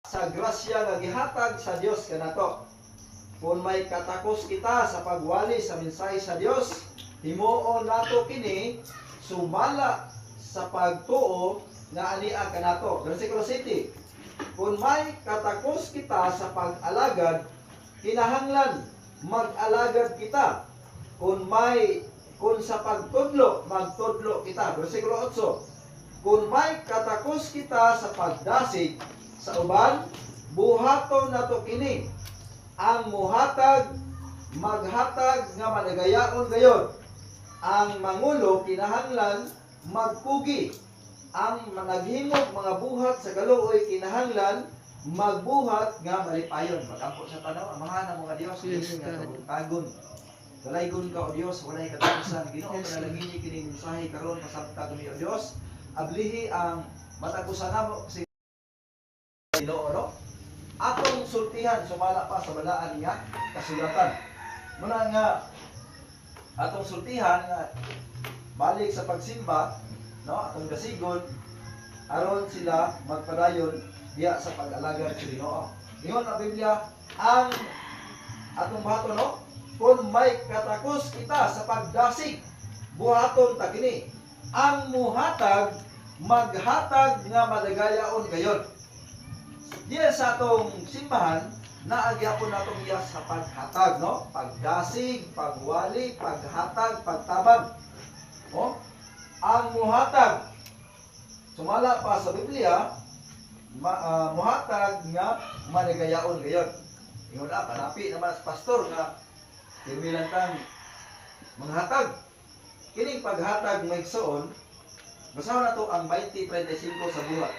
sa grasya nga gihatag sa Dios kanato. Kung may katakos kita sa pagwali sa mensahe sa Dios, himuon nato kini sumala sa pagtuo nga ania kanato. Versikulo 7. Kung may katakos kita sa pag-alagad, kinahanglan mag-alagad kita. Kung sa pagtudlo, magtudlo kita. Versikulo 8. Kung may katakos kita sa pagdasig sa uban, buhaton nato kini. Ang muhatag, maghatag nga managayaon gayon. Ang mangulo kinahanglan magpugi. Ang naghimog mga buhat sa kaluoy kinahanglan magbuhat nga malipayon. Magampo sa tanaw, amahan ang mga Dios, Yes, kini nga God. tagon. Dalaygon ka o Dios, walay katapusan. Ginoo Yes, panalangin kini mensahe karon pasabta kami o Dios. Ablihi ang matagusan namo kasi Ginoo, no? Atong sultihan sumala pa sa balaan niya kasulatan. Muna nga atong sultihan nga balik sa pagsimba, no? Atong gasigon aron sila magpadayon diya sa pag-alagad sa Ginoo. Ingon ang Biblia ang atong bato, no? Kung may katakos kita sa pagdasig, buhaton ta kini. Ang muhatag maghatag nga madagayaon gayon. Diya sa atong simbahan, naagyapon natong iya sa paghatag, no? Pagdasig, pagwali, paghatag, pagtabang. No? Ang muhatag, sumala pa sa Biblia, muhatag nga manigayaon gayon. Ingon na, panapi naman sa pastor nga kirmilantang manghatag. Kining paghatag may igsoon, basahan na to ang 20:35 sa buhat.